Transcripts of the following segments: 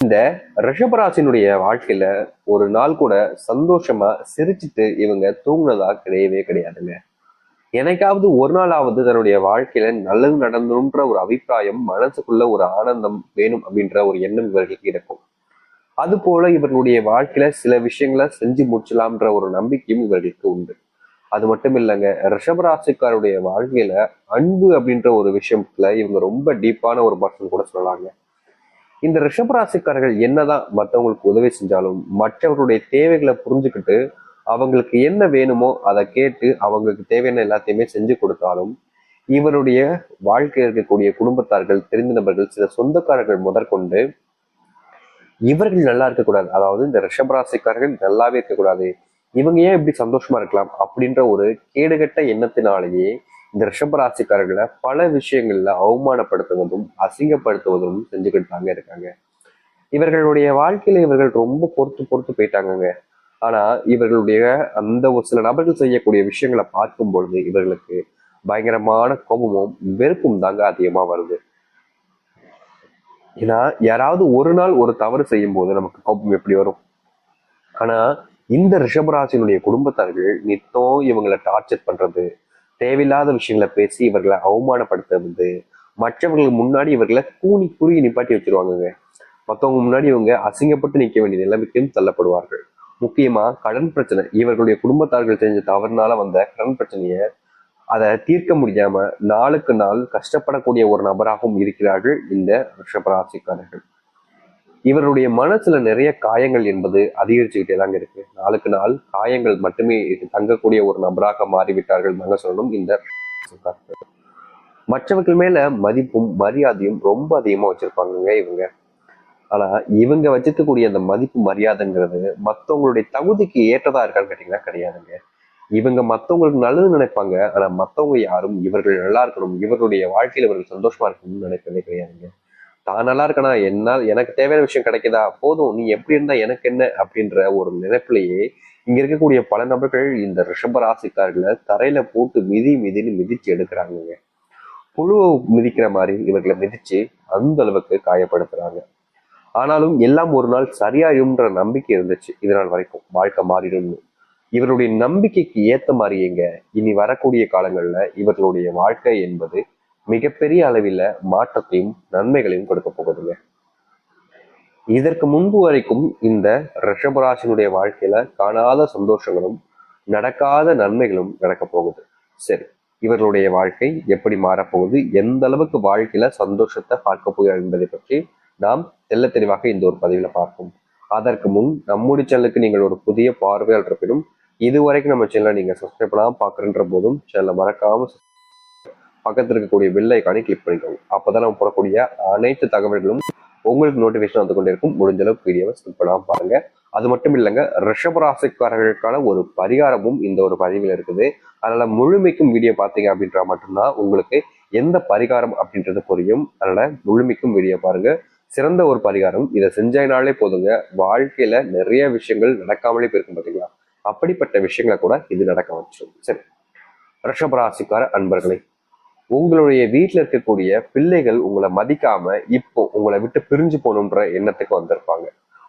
இந்த ரிஷபராசினுடைய வாழ்க்கையில ஒரு நாள் கூட சந்தோஷமா சிரிச்சுட்டு இவங்க தூங்குனதா கிடையவே கிடையாதுங்க. எனக்காவது ஒரு நாளாவது தன்னுடைய வாழ்க்கையில நல்லது நடந்துன்ற ஒரு அபிப்பிராயம், மனசுக்குள்ள ஒரு ஆனந்தம் வேணும் அப்படின்ற ஒரு எண்ணம் இவர்களுக்கு இருக்கும். அது போல இவர்களுடைய வாழ்க்கையில சில விஷயங்களை செஞ்சு முடிச்சலாம்ன்ற ஒரு நம்பிக்கையும் இவர்களுக்கு உண்டு. அது மட்டும் இல்லைங்க, ரிஷபராசிக்காருடைய வாழ்க்கையில அன்பு அப்படின்ற ஒரு விஷயத்துல இவங்க ரொம்ப டீப்பான ஒரு பர்சன் கூட சொல்லலாங்க. இந்த ரிஷபராசிக்காரர்கள் என்னதான் மற்றவங்களுக்கு உதவி செஞ்சாலும் மற்றவர்களுடைய தேவைகளை புரிஞ்சுக்கிட்டு அவங்களுக்கு என்ன வேணுமோ அதை கேட்டு அவங்களுக்கு தேவையான எல்லாத்தையுமே செஞ்சு கொடுத்தாலும் இவருடைய வாழ்க்கையில் இருக்கக்கூடிய குடும்பத்தார்கள், தெரிந்த நபர்கள், சில சொந்தக்காரர்கள் முதற்கொண்டு இவர்கள் நல்லா இருக்கக்கூடாது, அதாவது இந்த ரிஷபராசிக்காரர்கள் நல்லாவே இருக்கக்கூடாது, இவங்க ஏன் இப்படி சந்தோஷமா இருக்கலாம் அப்படின்ற ஒரு கேடுகட்ட எண்ணத்தினாலேயே இந்த ரிஷபராசிக்காரர்களை பல விஷயங்கள்ல அவமானப்படுத்துவதும் அசிங்கப்படுத்துவதும் செஞ்சுக்கிட்டு தாங்க இருக்காங்க. இவர்களுடைய வாழ்க்கையில இவர்கள் ரொம்ப பொறுத்து பொறுத்து போயிட்டாங்கங்க. ஆனா இவர்களுடைய அந்த ஒரு சில நபர்கள் செய்யக்கூடிய விஷயங்களை பார்க்கும் பொழுது இவர்களுக்கு பயங்கரமான கோபமும் வெறுப்பும் தாங்க அதிகமா வருது. ஏன்னா யாராவது ஒரு நாள் ஒரு தவறு செய்யும் போது நமக்கு கோபம் எப்படி வரும்? ஆனா இந்த ரிஷபராசினுடைய குடும்பத்தார்கள் நித்தம் இவங்களை டார்ச்சர் பண்றது, தேவையில்லாத விஷயங்களை பேசி இவர்களை அவமானப்படுத்துறது, மற்றவர்களுக்கு முன்னாடி இவர்களை கூனி குறுகி நிப்பாட்டி வச்சிருவாங்க. மற்றவங்க முன்னாடி இவங்க அசிங்கப்பட்டு நிற்க வேண்டிய நிலைமைக்கும் தள்ளப்படுவார்கள். முக்கியமா கடன் பிரச்சனை, இவர்களுடைய குடும்பத்தார்கள் செஞ்ச தவறுனால வந்த கடன் பிரச்சனையை அதை தீர்க்க முடியாம நாளுக்கு நாள் கஷ்டப்படக்கூடிய ஒரு நபராகவும் இருக்கிறார்கள் இந்த ரிஷபராசிக்காரர்கள். இவருடைய மனசுல நிறைய காயங்கள் என்பது அதிகரிச்சுக்கிட்டே தாங்க இருக்கு. நாளுக்கு நாள் காயங்கள் மட்டுமே தங்கக்கூடிய ஒரு நபராக மாறிவிட்டார்கள் தாங்க சொல்லணும் இந்த மற்றவர்கள் மேல மதிப்பும் மரியாதையும் ரொம்ப அதிகமா வச்சிருப்பாங்க இவங்க. ஆனா இவங்க வச்சிருக்கக்கூடிய அந்த மதிப்பு மரியாதைங்கிறது மற்றவங்களுடைய தகுதிக்கு ஏற்றதா இருக்கான்னு கேட்டீங்கன்னா கிடையாதுங்க. இவங்க மற்றவங்களுக்கு நல்லது நினைப்பாங்க, ஆனா மற்றவங்க யாரும் இவர்கள் நல்லா இருக்கணும், இவருடைய வாழ்க்கையில இவர்கள் சந்தோஷமா இருக்கணும்னு நினைக்கிறதே கிடையாதுங்க. தான் நல்லா இருக்கனா, என்னால் எனக்கு தேவையான விஷயம் கிடைக்குதா போதும், நீ எப்படி இருந்தா எனக்கு என்ன அப்படின்ற ஒரு நினைப்பிலேயே இங்க இருக்கக்கூடிய பல நபர்கள் இந்த ரிஷப ராசிக்காரர்களை தரையில போட்டு மிதி மிதின்னு மிதிச்சு எடுக்கிறாங்க. புழுவை மிதிக்கிற மாதிரி இவர்களை மிதிச்சு அந்த அளவுக்கு காயப்படுத்துறாங்க. ஆனாலும் எல்லாம் ஒரு நாள் சரியாயும்ன்ற நம்பிக்கை இருந்துச்சு இது நாள் வரைக்கும். வாழ்க்கை மாறிடும்னு இவருடைய நம்பிக்கைக்கு ஏத்த மாதிரிங்க இனி வரக்கூடிய காலங்கள்ல இவர்களுடைய வாழ்க்கை என்பது மிகப்பெரிய அளவில் மாற்றத்தையும் நன்மைகளையும் கொடுக்க போகுதுங்க. இதற்கு முன்பு வரைக்கும் இந்த ரிஷபராசினுடைய வாழ்க்கையில காணாத சந்தோஷங்களும் நடக்காத நன்மைகளும் நடக்க போகுது. சரி, இவர்களுடைய வாழ்க்கை எப்படி மாறப்போகுது, எந்த அளவுக்கு வாழ்க்கையில சந்தோஷத்தை பார்க்க போகிறார் என்பதை பற்றி நாம் தெல்ல தெளிவாக இந்த ஒரு பதிவுல பார்ப்போம். அதற்கு முன் நம்முடைய சேனலுக்கு நீங்கள் ஒரு புதிய பார்வையாளர் இருப்பினும் இதுவரைக்கும் நம்ம சேனலை நீங்க சப்ஸ்கிரைப் பண்ணாம பாக்குறன்ற போதும் சேனலை மறக்காம பக்கத்தில் இருக்கக்கூடிய பெல் ஐக்கானை கிளிக் பண்ணிக்கோங்க. அப்பதான் நம்ம போடக்கூடிய அனைத்து தகவல்களும் உங்களுக்கு நோட்டிபிகேஷன் வந்து கொண்டே இருக்கும். முடிஞ்ச அளவுக்கு வீடியோவை ஸ்கிப் பண்ணாம பாருங்க. அது மட்டும் இல்லைங்க, ரிஷபராசிக்காரர்களுக்கான ஒரு பரிகாரமும் இந்த ஒரு பதிவில் இருக்குது. அதனால முழுமைக்கும் வீடியோ பார்த்தீங்க அப்படின்றா மட்டும்தான் உங்களுக்கு எந்த பரிகாரம் அப்படின்றது புரியும். அதனால முழுமைக்கும் வீடியோ பாருங்க. சிறந்த ஒரு பரிகாரம், இதை செஞ்சாலே போதுங்க, வாழ்க்கையில நிறைய விஷயங்கள் நடக்காமலே போயிருக்கும் பார்த்தீங்களா, அப்படிப்பட்ட விஷயங்களை கூட இது நடக்க வச்சிடும். சரி, ரிஷபராசிக்கார அன்பர்களை, உங்களுடைய வீட்டில் இருக்கக்கூடிய பிள்ளைகள் உங்களை மதிக்காம இப்போ உங்களை விட்டு பிரிஞ்சு போகணுன்ற எண்ணத்துக்கு வந்திருப்பாங்க.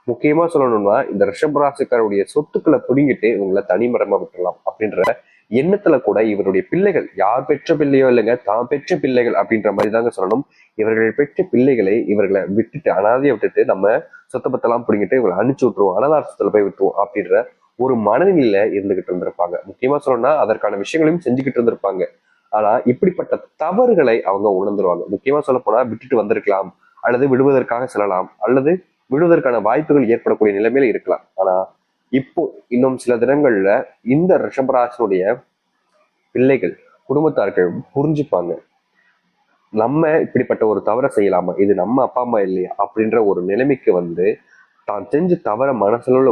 முக்கியமா சொல்லணும்னா இந்த ரிஷபராசிக்காருடைய சொத்துக்களை பிடுங்கிட்டு உங்களை தனிமரமா விட்டுலாம் அப்படின்ற எண்ணத்துல கூட இவருடைய பிள்ளைகள், யார் பெற்ற பிள்ளையோ இல்லைங்க, தான் பெற்ற பிள்ளைகள் அப்படின்ற மாதிரி தாங்க சொல்லணும், இவர்கள் பெற்ற பிள்ளைகளை இவர்களை விட்டுட்டு அனாதையை விட்டுட்டு நம்ம சொத்த பத்தெல்லாம் பிடிங்கிட்டு இவங்களை அனுப்பிச்சு விட்டுருவோம், அனாதாரத்துல போய் விட்டுருவோம் அப்படின்ற ஒரு மனநிலையில இருந்துகிட்டு இருந்திருப்பாங்க. முக்கியமா சொல்லணும்னா அதற்கான விஷயங்களையும் செஞ்சுக்கிட்டு இருந்திருப்பாங்க. ஆனா இப்படிப்பட்ட தவறுகளை அவங்க உணர்ந்துருவாங்க. முக்கியமா சொல்ல போனா விட்டுட்டு வந்திருக்கலாம், அல்லது விடுவதற்காக செல்லலாம், அல்லது விடுவதற்கான வாய்ப்புகள் ஏற்படக்கூடிய நிலைமையில இருக்கலாம். ஆனா இப்போ இன்னும் சில தினங்கள்ல இந்த ரிஷபராசினுடைய பிள்ளைகள், குடும்பத்தார்கள் புரிஞ்சுப்பாங்க, நம்ம இப்படிப்பட்ட ஒரு தவறை செய்யலாமா, இது நம்ம அப்பா அம்மா இல்லையா அப்படின்ற ஒரு நிலைமைக்கு வந்து தான் செஞ்சு தவற மனசுல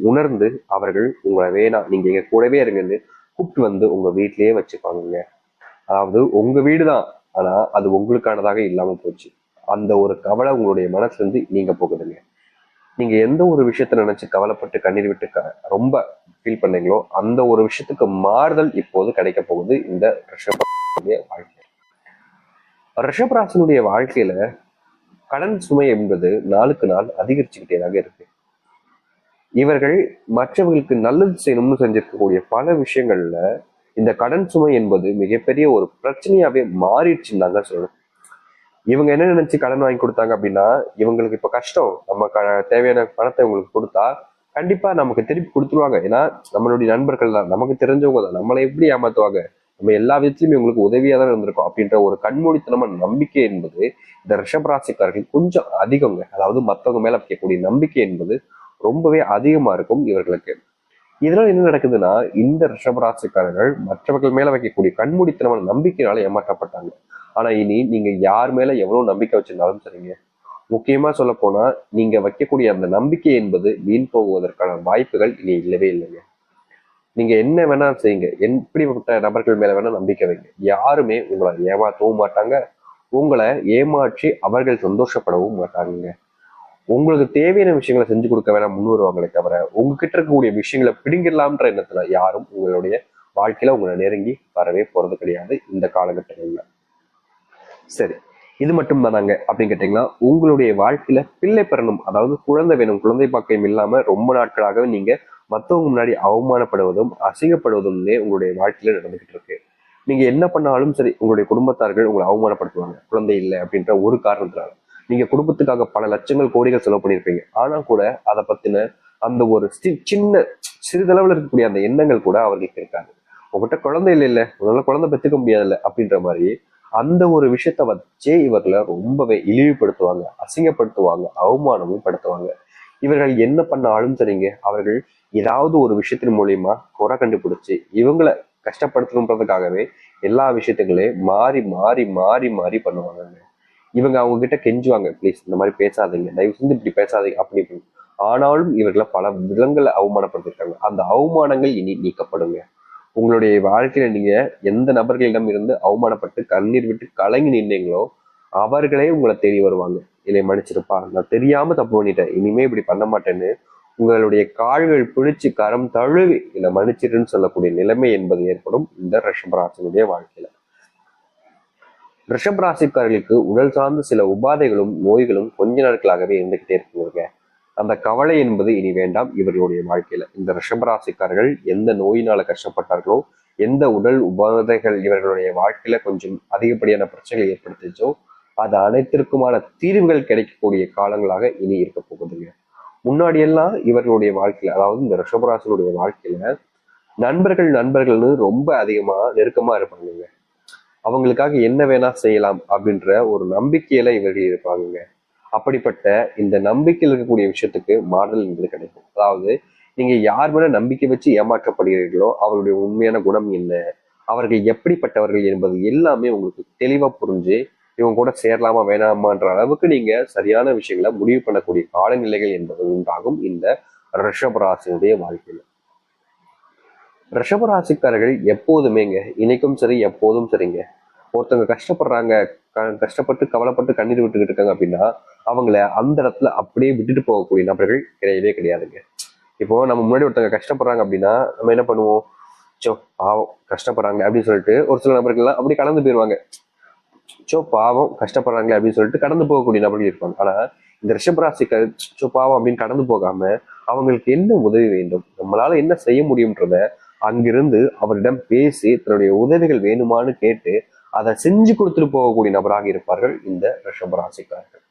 உணர்ந்து அவர்கள் உங்களை வேணாம், நீங்க எங்க கூடவே இருங்கன்னு கூப்பிட்டு வந்து உங்க வீட்டிலேயே வச்சுப்பாங்க. அதாவது உங்க வீடுதான், ஆனா அது உங்களுக்கானதாக இல்லாம போச்சு. அந்த ஒரு கவலை உங்களுடைய மனசுல இருந்து நீங்க போகுதுங்க. நீங்க எந்த ஒரு விஷயத்த நினைச்சு கவலைப்பட்டு கண்ணீர் விட்டு ரொம்ப ஃபீல் பண்ணீங்களோ அந்த ஒரு விஷயத்துக்கு மாறுதல் இப்போது கிடைக்க போகுது இந்த ரிஷபராசினுடைய வாழ்க்கை. ரிஷபராசினுடைய வாழ்க்கையில கடன் சுமை என்பது நாளுக்கு நாள் அதிகரிச்சுக்கிட்டேதாக இருக்கு. இவர்கள் மற்றவர்களுக்கு நல்லது செய்யணும்னு செஞ்சிருக்கக்கூடிய பல விஷயங்கள்ல இந்த கடன் சுமை என்பது மிகப்பெரிய ஒரு பிரச்சனையாவே மாறிடுச்சுன்னு தாங்க சொல்லணும். இவங்க என்ன நினைச்சு கடன் வாங்கி கொடுத்தாங்க அப்படின்னா, இவங்களுக்கு இப்ப கஷ்டம், நம்ம தேவையான பணத்தை இவங்களுக்கு கொடுத்தா கண்டிப்பா நமக்கு திருப்பி கொடுத்துருவாங்க. ஏன்னா நம்மளுடைய நண்பர்கள் தான், நமக்கு தெரிஞ்சவங்க தான், நம்மளை எப்படி ஏமாத்துவாங்க, நம்ம எல்லா விதத்திலுமே உங்களுக்கு உதவியா தான் இருந்திருக்கோம் அப்படின்ற ஒரு கண்மூடித்தனமான நம்பிக்கை என்பது இந்த ரிஷபராசிக்காரர்கள் கொஞ்சம் அதிகங்க. அதாவது மற்றவங்க மேல வைக்கக்கூடிய நம்பிக்கை என்பது ரொம்பவே அதிகமா இருக்கும் இவர்களுக்கு. இதனால என்ன நடக்குதுன்னா, இந்த ரிஷபராசிக்காரர்கள் மற்றவர்கள் மேல வைக்கக்கூடிய கண்மூடித்தனமான நம்பிக்கையால ஏமாற்றப்பட்டாங்க. ஆனா இனி நீங்க யார் மேல எவ்வளவு நம்பிக்கை வச்சிருந்தாலும் சரிங்க, முக்கியமா சொல்ல போனா நீங்க வைக்கக்கூடிய அந்த நம்பிக்கை என்பது வீண் போகுவதற்கான வாய்ப்புகள் இனி இல்லவே இல்லைங்க. நீங்க என்ன வேணா செய்யுங்க, எப்படிப்பட்ட நபர்கள் மேல வேணா நம்பிக்கை வைங்க, யாருமே உங்களை ஏமாற்றவும் மாட்டாங்க, உங்களை ஏமாற்றி அவர்கள் சந்தோஷப்படவும் மாட்டாங்க. உங்களுக்கு தேவையான விஷயங்களை செஞ்சு கொடுக்க வேணா முன் வருவாங்களே தவிர, உங்ககிட்ட இருக்கக்கூடிய விஷயங்களை பிடிங்கிடலாம்ன்ற எண்ணத்துல யாரும் உங்களுடைய வாழ்க்கையில உங்களை நெருங்கி வரவே போறது கிடையாது இந்த காலகட்டங்கள்ல. சரி, இது மட்டும் தானாங்க அப்படின்னு கேட்டீங்கன்னா, உங்களுடைய வாழ்க்கையில பிள்ளை பெறணும், அதாவது குழந்தை வேணும், குழந்தை பாக்கியம் இல்லாம ரொம்ப நாட்களாகவே நீங்க மற்றவங்க முன்னாடி அவமானப்படுவதும் அசிங்கப்படுவதும்னே உங்களுடைய வாழ்க்கையில நடந்துகிட்டு இருக்கு. நீங்க என்ன பண்ணாலும் சரி, உங்களுடைய குடும்பத்தார்கள் உங்களை அவமானப்படுத்துவாங்க, குழந்தை இல்லை அப்படின்ற ஒரு காரணத்தினால. நீங்க குடும்பத்துக்காக பல லட்சங்கள் கோடிகள் செலவு பண்ணியிருப்பீங்க, ஆனா கூட அதை பத்தின அந்த ஒரு சின்ன சிறிதளவில் இருக்கக்கூடிய அந்த எண்ணங்கள் கூட அவர்களுக்கு இருக்காது. உங்ககிட்ட குழந்தை இல்லை, உங்களால குழந்தை பெற்றுக்க முடியாதுல்ல அப்படின்ற மாதிரி அந்த ஒரு விஷயத்த வச்சே இவர்களை ரொம்பவே இழிவுபடுத்துவாங்க, அசிங்கப்படுத்துவாங்க, அவமானமும் படுத்துவாங்க. இவர்கள் என்ன பண்ணாலும் சரிங்க, அவர்கள் ஏதாவது ஒரு விஷயத்தின் மூலியமா குறை கண்டுபிடிச்சு இவங்களை கஷ்டப்படுத்தணுன்றதுக்காகவே எல்லா விஷயத்துகளையும் மாறி மாறி மாறி மாறி பண்ணுவாங்க. இவங்க அவங்க கிட்ட கெஞ்சுவாங்க, ப்ளீஸ் இந்த மாதிரி பேசாதீங்க, தயவு செஞ்சு இப்படி பேசாதீங்க அப்படி இப்படி. ஆனாலும் இவர்களை பல விதங்களை அவமானப்படுத்திருக்காங்க. அந்த அவமானங்கள் இனி நீக்கப்படுங்க. உங்களுடைய வாழ்க்கையில நீங்க எந்த நபர்களிடம் இருந்து அவமானப்பட்டு கண்ணீர் விட்டு கலங்கி நின்றீங்களோ அவர்களே உங்களை தேடி வருவாங்க. என்னை மன்னிச்சிருப்பா, நான் தெரியாம தப்பு பண்ணிட்டேன், இனிமே இப்படி பண்ண மாட்டேன்னு உங்களுடைய கால்கள் பிடிச்சு கரம் தழுவி என்னை மன்னிச்சிருன்னு சொல்லக்கூடிய நிலைமை என்பது ஏற்படும் இந்த ரிஷபராசினுடைய வாழ்க்கையில. ரிஷபராசிக்காரர்களுக்கு உடல் சார்ந்த சில உபாதைகளும் நோய்களும் கொஞ்ச நாட்களாகவே இருந்துகிட்டே இருக்குங்க. அந்த கவலை என்பது இனி வேண்டாம் இவர்களுடைய வாழ்க்கையில. இந்த ரிஷபராசிக்காரர்கள் எந்த நோயினால கஷ்டப்பட்டார்களோ, எந்த உடல் உபாதைகள் இவர்களுடைய வாழ்க்கையில கொஞ்சம் அதிகப்படியான பிரச்சனைகளை ஏற்படுத்திச்சோ, அது அனைத்திற்குமான தீர்வுகள் கிடைக்கக்கூடிய காலங்களாக இனி இருக்க போகுதுங்க. முன்னாடி எல்லாம் இவர்களுடைய வாழ்க்கையில, அதாவது இந்த ரிஷபராசினுடைய வாழ்க்கையில நண்பர்கள் நண்பர்கள்னு ரொம்ப அதிகமா நெருக்கமா இருப்பாங்க. அவங்களுக்காக என்ன வேணா செய்யலாம் அப்படின்ற ஒரு நம்பிக்கையில இவர்கள் இருப்பாங்க. அப்படிப்பட்ட இந்த நம்பிக்கையில் இருக்கக்கூடிய விஷயத்துக்கு மாறுதல் என்பது கிடைக்கும். அதாவது நீங்க யார் மேல நம்பிக்கை வச்சு ஏமாற்றப்படுகிறீர்களோ அவருடைய உண்மையான குணம் என்ன, அவர்கள் எப்படிப்பட்டவர்கள் என்பது எல்லாமே உங்களுக்கு தெளிவா புரிஞ்சு இவங்க கூட சேரலாமா வேணாமான்ற அளவுக்கு நீங்க சரியான விஷயங்களை முடிவு பண்ணக்கூடிய காலநிலைகள் என்பது உண்டாகும் இந்த ரிஷபராசினுடைய வாழ்க்கையில. ரிஷபராசிக்காரர்கள் எப்போதுமேங்க, இன்னைக்கும் சரி எப்போதும் சரிங்க, ஒருத்தவங்க கஷ்டப்படுறாங்க, கஷ்டப்பட்டு கவலைப்பட்டு கண்ணீர் விட்டுக்கிட்டு இருக்காங்க அப்படின்னா அவங்கள அந்த இடத்துல அப்படியே விட்டுட்டு போகக்கூடிய நபர்கள் கிடையவே கிடையாதுங்க. இப்போ நம்ம முன்னாடி ஒருத்தவங்க கஷ்டப்படுறாங்க அப்படின்னா நம்ம என்ன பண்ணுவோம், சோ பாவம் கஷ்டப்படுறாங்க அப்படின்னு சொல்லிட்டு ஒரு சில நபர்கள்லாம் அப்படி கடந்து போயிடுவாங்க. சோ பாவம் கஷ்டப்படுறாங்களே அப்படின்னு சொல்லிட்டு கடந்து போகக்கூடிய நபர்கள் இருப்பாங்க. ஆனா இந்த ரிஷபராசிக்கு சோ பாவம் அப்படின்னு கடந்து போகாம அவங்களுக்கு என்ன உதவி வேண்டும், நம்மளால என்ன செய்ய முடியும்ன்றத அங்கிருந்து அவரிடம் பேசி தன்னுடைய உதவிகள் வேணுமான்னு கேட்டு அதை செஞ்சு கொடுத்துட்டு போகக்கூடிய நபராக இருப்பார்கள் இந்த ரிஷபராசிக்காரர்கள்.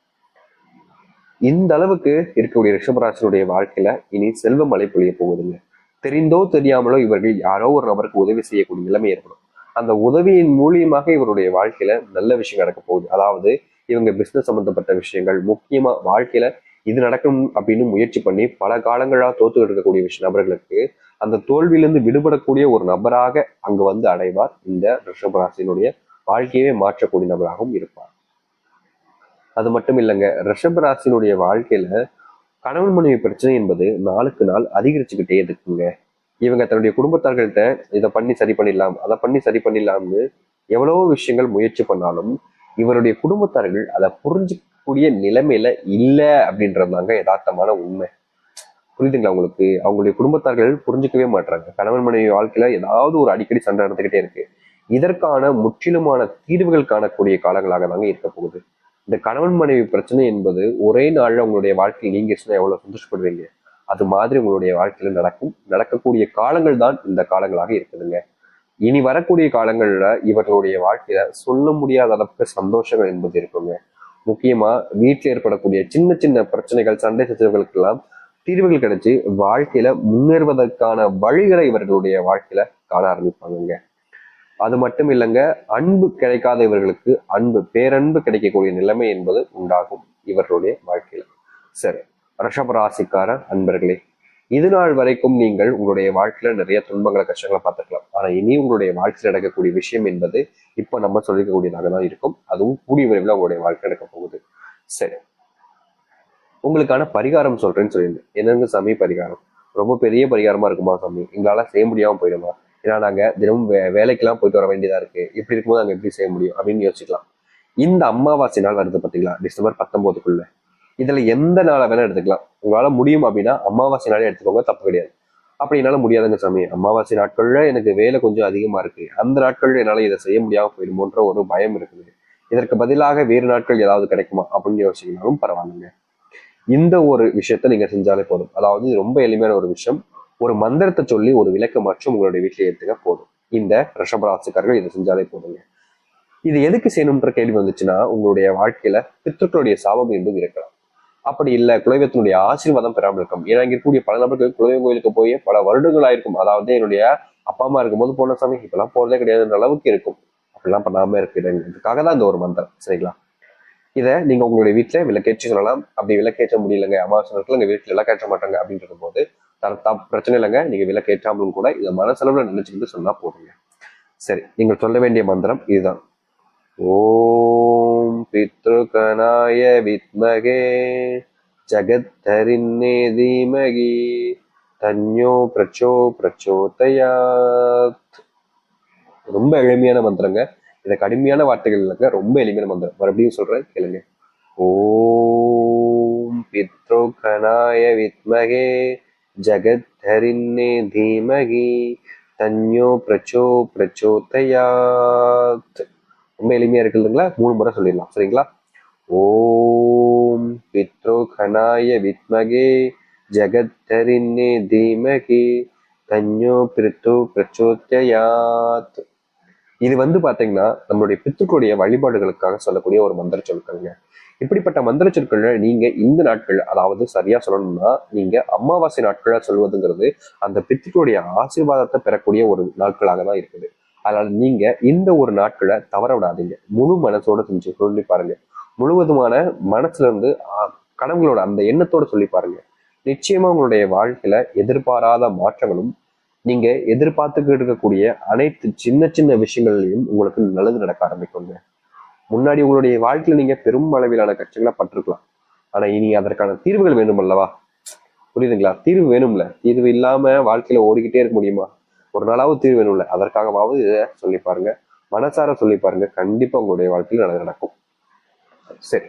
இந்த அளவுக்கு இருக்கக்கூடிய ரிஷபராசினுடைய வாழ்க்கையில இனி செல்வ மழை பொழிய போகுதுங்க. தெரிந்தோ தெரியாமலோ இவர்கள் யாரோ ஒரு நபருக்கு உதவி செய்யக்கூடிய நிலைமை ஏற்படும். அந்த உதவியின் மூலியமாக இவருடைய வாழ்க்கையில நல்ல விஷயம் நடக்க போகுது. அதாவது இவங்க பிசினஸ் சம்பந்தப்பட்ட விஷயங்கள், முக்கியமா வாழ்க்கையில இது நடக்கும் அப்படின்னு முயற்சி பண்ணி பல காலங்களா தோத்து இருக்கக்கூடிய நபர்களுக்கு அந்த தோல்வியிலிருந்து விடுபடக்கூடிய ஒரு நபராக அங்கு வந்து அடைவார். இந்த ரிஷபராசினுடைய வாழ்க்கையவே மாற்றக்கூடிய நபராகவும் இருப்பார். அது மட்டும் இல்லைங்க, ரிஷபராசினுடைய வாழ்க்கையில கணவன் மனைவி பிரச்சனை என்பது நாளுக்கு நாள் அதிகரிச்சுக்கிட்டே இருக்குங்க. இவங்க தன்னுடைய குடும்பத்தார்கள்ட்ட இதை பண்ணி சரி பண்ணிடலாம், அதை பண்ணி சரி பண்ணிடலாம்னு எவ்வளவோ விஷயங்கள் முயற்சி பண்ணாலும் இவருடைய குடும்பத்தார்கள் அதை புரிஞ்சிக்கக்கூடிய நிலைமையில இல்லை அப்படின்றதாங்க யதார்த்தமான உண்மை. புரியுதுங்களா உங்களுக்கு? அவங்களுடைய குடும்பத்தார்கள் புரிஞ்சுக்கவே மாட்டாங்க. கணவன் மனைவி வாழ்க்கையில ஏதாவது ஒரு அடிக்கடி சண்டை நடந்துகிட்டே இருக்கு. இதற்கான முற்றிலுமான தீர்வுகள் காணக்கூடிய காலங்களாக தாங்க இருக்க போகுது. இந்த கணவன் மனைவி பிரச்சனை என்பது ஒரே நாள்ல உங்களுடைய வாழ்க்கையில் நீங்கிச்சுன்னா எவ்வளவு சந்தோஷப்படுவீங்க. அது மாதிரி உங்களுடைய வாழ்க்கையில நடக்கக்கூடிய காலங்கள் தான் இந்த காலங்களாக இருக்குதுங்க. இனி வரக்கூடிய காலங்கள்ல இவர்களுடைய வாழ்க்கையில சொல்ல முடியாத அளவுக்கு சந்தோஷங்கள் என்பது இருக்குங்க. முக்கியமா வீட்டில் ஏற்படக்கூடிய சின்ன சின்ன பிரச்சனைகள், சண்டை சச்சரவுகளுக்கு எல்லாம் தீர்வுகள் கிடைச்சு வாழ்க்கையில முன்னேறுவதற்கான வழிகளை இவர்களுடைய வாழ்க்கையில காண ஆரம்பிப்பாங்க. அது மட்டும் இல்லைங்க, அன்பு கிடைக்காத இவர்களுக்கு பேரன்பு கிடைக்கக்கூடிய நிலைமை என்பது உண்டாகும் இவர்களுடைய வாழ்க்கையில. சரி, ரிஷபராசிக்கார அன்பர்களே, இது நாள் வரைக்கும் நீங்கள் உங்களுடைய வாழ்க்கையில நிறைய துன்பங்களை, கஷ்டங்களை பார்த்துக்கலாம். ஆனா இனி உங்களுடைய வாழ்க்கையில் நடக்கக்கூடிய விஷயம் என்பது இப்ப நம்ம சொல்லிக்கக்கூடியதாக தான் இருக்கும். அதுவும் கூடிய விரைவில் உங்களுடைய வாழ்க்கை நடக்க போகுது. சரி, உங்களுக்கான பரிகாரம் சொல்றேன்னு சொல்லியிருந்தேன். என்னங்க சாமி பரிகாரம்? ரொம்ப பெரிய பரிகாரமா இருக்குமா சாமி? எங்களால செய்ய முடியாம போயிடுமா? ஏன்னா நாங்க தினமும் வேலைக்கெல்லாம் போயிட்டு வர வேண்டியதா இருக்கு. இப்படி இருக்கும்போது நாங்க எப்படி செய்ய முடியும் அப்படின்னு யோசிக்கலாம். இந்த அமாவாசை நாள் வருது பாத்தீங்களா, டிசம்பர் 19க்குள்ள, இதுல எந்த நாளை வேணா எடுத்துக்கலாம். உங்களால முடியும் அப்படின்னா அமாவாசை நாளே எடுத்துக்கோங்க, தப்பு கிடையாது. அப்படி என்னால முடியாதுங்க சாமி, அமாவாசை நாட்கள்ல எனக்கு வேலை கொஞ்சம் அதிகமா இருக்கு, அந்த நாட்கள்ல என்னால இதை செய்ய முடியாம போயிடுமோன்ற ஒரு பயம் இருக்குது, இதற்கு பதிலாக வேறு நாட்கள் ஏதாவது கிடைக்குமா அப்படின்னு யோசிக்கனாலும் பரவாயில்லைங்க. இந்த ஒரு விஷயத்த நீங்க செஞ்சாலே போதும். அதாவது ரொம்ப எளிமையான ஒரு விஷயம். ஒரு மந்திரத்தை சொல்லி ஒரு விளக்க மாற்றம் உங்களுடைய வீட்டில் ஏற்றுக்க போதும். இந்த ரிஷபராசிக்காரர்கள் இதை செஞ்சாலே போதுங்க. இது எதுக்கு செய்யணும்ன்ற கேள்வி வந்துச்சுன்னா, உங்களுடைய வாழ்க்கையில பித்ருக்களுடைய சாபம் என்பது இருக்கலாம். அப்படி இல்லை, குலதெய்வத்தினுடைய ஆசீர்வாதம் பெறாமல் இருக்கும். ஏன்னா இங்க இருக்கக்கூடிய பல நபர்கள் குலதெய்வ கோயிலுக்கு போய் பல வருடங்கள் ஆயிருக்கும். அதாவது என்னுடைய அப்பா அம்மா இருக்கும் போது போன சாமி, இப்பெல்லாம் போறதே கிடையாதுன்ற அளவுக்கு இருக்கும். அப்படிலாம் பண்ணாம இருக்கிறதுக்காக தான் இந்த ஒரு மந்திரம். சரிங்களா? இதை நீங்க உங்களுடைய வீட்டுல விளக்கேற்றி சொல்லலாம். அப்படி விளக்கேற்ற முடியலங்க, அமாவாசை நாட்கள் எங்க வீட்டுல விளக்கேற்ற மாட்டாங்க அப்படின்றது போது பிரச்சனை இல்லைங்க, நீங்க விளக்கேற்றாமலும் கூட இதை மனசளவுல நினைச்சுக்கிட்டு சொன்னா போதுங்க. சரி, நீங்கள் சொல்ல வேண்டிய மந்திரம் இதுதான். ஓம் பித்ருகணாய வித்மகே ஜகத்தரின்னே தீமகி தன்யோ பிரச்சோதயாத். ரொம்ப எளிமையான மந்திரங்க. இதை கடுமையான வார்த்தைகள் இல்லைங்க, ரொம்ப எளிமையான மந்திரம். மறுபடியும் சொல்றேன், கேளுங்க. ஓம் பித்ருகணாய வித்மகே ஜகத்தரின்னே தீமகி தன்யோ பிரச்சோதயாத். ரொம்ப எளிமையா இருக்கு இல்லைங்களா? 3 முறை சொல்லிடலாம். சரிங்களா? ஓம் பித்ருகணாய வித்மகே ஜகத்தரின்னே தீமகி தன்யோ பிரச்சோதயாத். இது பாத்தீங்கன்னா நம்மளுடைய பித்ருக்களுடைய வழிபாடுகளுக்காக சொல்லக்கூடிய ஒரு மந்திர சொற்கள்ங்க. இப்படிப்பட்ட மந்திர சொற்கள் நீங்க இந்த நாட்கள், அதாவது சரியா சொல்லணும்னா நீங்க அமாவாசை நாட்களா சொல்வதுங்கிறது அந்த பித்ருக்களுடைய ஆசீர்வாதத்தை பெறக்கூடிய ஒரு நாட்களாக தான் இருக்குது. அதனால நீங்க இந்த ஒரு நாட்களை தவற விடாதீங்க. முழு மனசோட செஞ்சு சொல்லி பாருங்க. முழுவதுமான மனசுல இருந்து கடவுளோட அந்த எண்ணத்தோட சொல்லி பாருங்க. நிச்சயமா உங்களுடைய வாழ்க்கையில எதிர்பாராத மாற்றங்களும், நீங்க எதிர்பார்த்துக்கிட்டு இருக்கக்கூடிய அனைத்து சின்ன சின்ன விஷயங்கள்லையும் உங்களுக்கு நல்லது நடக்க ஆரம்பிக்குங்க. முன்னாடி உங்களுடைய வாழ்க்கையில நீங்க பெரும் அளவிலான கஷ்டங்களை பட்டிருக்கலாம். ஆனா இனி அதற்கான தீர்வுகள் வேணும் அல்லவா? புரியுதுங்களா? தீர்வு வேணும்ல. தீர்வு இல்லாம வாழ்க்கையில ஓடிக்கிட்டே இருக்க முடியுமா? ஒரு நாளாவது தீர்வு வேணும்ல. அதற்காகவாவது இதை சொல்லி பாருங்க, மனசார சொல்லி பாருங்க. கண்டிப்பா உங்களுடைய வாழ்க்கையில் நல்லது நடக்கும். சரி,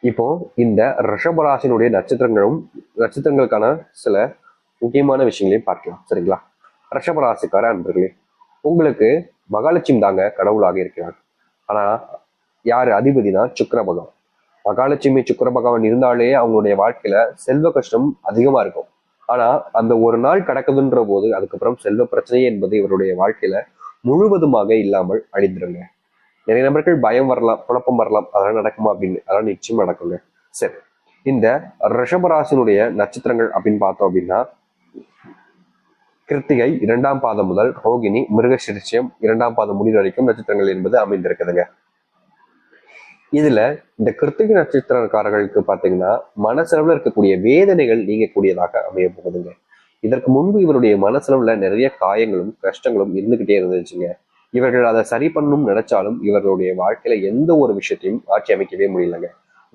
இப்போ இந்த ரிஷபராசினுடைய நட்சத்திரங்களுக்கான சில முக்கியமான விஷயங்களையும் பார்க்கலாம். சரிங்களா? ரிஷபராசிக்கார அன்பர்களே, உங்களுக்கு மகாலட்சுமி தாங்க கடவுளாக இருக்கிறார். ஆனா யாரு அதிபதினா சுக்கிர பகவான். மகாலட்சுமி சுக்கிர பகவான் இருந்தாலே அவங்களுடைய வாழ்க்கையில செல்வ கஷ்டம் அதிகமா இருக்கும். ஆனா அந்த ஒரு நாள் கடக்குதுன்ற போது அதுக்கப்புறம் செல்வ பிரச்சனை என்பது இவருடைய வாழ்க்கையில முழுவதுமாக இல்லாமல் அழிந்துருங்க. நிறைய நபர்கள் பயம் வரலாம், குழப்பம் வரலாம், அதெல்லாம் நடக்குமா அப்படின்னு. அதெல்லாம் நிச்சயம் நடக்குங்க. சரி, இந்த ரிஷபராசினுடைய நட்சத்திரங்கள் அப்படின்னு பார்த்தோம் அப்படின்னா, கிருத்திகை 2ஆம் பாதம் முதல் ரோகிணி, மிருகசிரிஷம் 2ஆம் பாதம் முடிவு வரைக்கும் நட்சத்திரங்கள் என்பது அமைந்திருக்குதுங்க. இதுல இந்த கிருத்திகை நட்சத்திரக்காரர்களுக்கு பாத்தீங்கன்னா மனசளவுல இருக்கக்கூடிய வேதனைகள் நீங்கக்கூடியதாக அமைய போகுதுங்க. இதற்கு முன்பு இவருடைய மனசளவுல நிறைய காயங்களும் கஷ்டங்களும் இருந்துகிட்டே இருந்துச்சுங்க. இவர்கள் அதை சரி பண்ணணும்னு நினைச்சாலும் இவர்களுடைய வாழ்க்கையில எந்த ஒரு விஷயத்தையும் ஆட்சி அமைக்கவே முடியலங்க.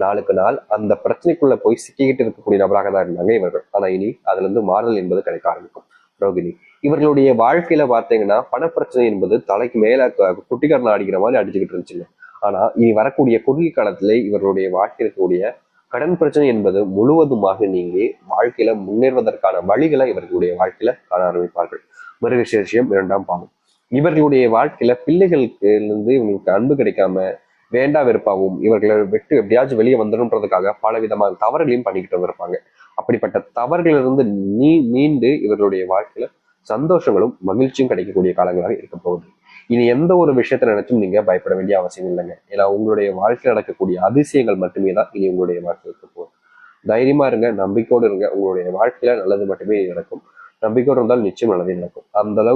நாளுக்கு நாள் அந்த பிரச்சனைக்குள்ள போய் சிக்கிக்கிட்டு இருக்கக்கூடிய நபராக தான் இருந்தாங்க இவர்கள். ஆனா இனி அதுல இருந்து மாறல் என்பது கிடைக்க ஆரம்பிக்கும். ரோகிணி, இவர்களுடைய வாழ்க்கையில பாத்தீங்கன்னா பணப்பிரச்சனை என்பது தலைக்கு மேல குட்டிக்காரன் அடிக்கிற மாதிரி அடிச்சுக்கிட்டு இருந்துச்சுங்க. ஆனா இனி வரக்கூடிய குறுகிய காலத்துல இவர்களுடைய வாழ்க்கை இருக்கக்கூடிய கடன் பிரச்சனை என்பது முழுவதுமாக நீங்கி வாழ்க்கையில முன்னேறுவதற்கான வழிகளை இவர்களுடைய வாழ்க்கையில காண ஆரம்பிப்பார்கள். மிருகசீரிஷம் 2ஆம் பாதம். இவர்களுடைய வாழ்க்கையில பிள்ளைகளுக்கு இருந்து இவங்களுக்கு அன்பு கிடைக்காம வேண்டா வெறுப்பாகவும் இவர்களை விட்டு எப்படியாச்சும் வெளியே வந்துடும்ன்றதுக்காக பல விதமான தவறுகளையும் பண்ணிக்கிட்டு வந்திருப்பாங்க. அப்படிப்பட்ட தவறுகளிலிருந்து மீண்டு இவர்களுடைய வாழ்க்கையில சந்தோஷங்களும் மகிழ்ச்சியும் கிடைக்கக்கூடிய காலங்களாக இருக்க போகுது. இனி எந்த ஒரு விஷயத்த நினைச்சும் நீங்க பயப்பட வேண்டிய அவசியம் இல்லைங்க. ஏன்னா உங்களுடைய வாழ்க்கையில் நடக்கக்கூடிய அதிசயங்கள் மட்டுமே தான் இனி உங்களுடைய வாழ்க்கை இருக்க போகுது. தைரியமா இருங்க, நம்பிக்கையோடு இருங்க. உங்களுடைய வாழ்க்கையில நல்லது மட்டுமே நடக்கும். நம்பிக்கையோடு இருந்தால் நிச்சயம் நல்லதே நடக்கும். அந்த அளவுக்கு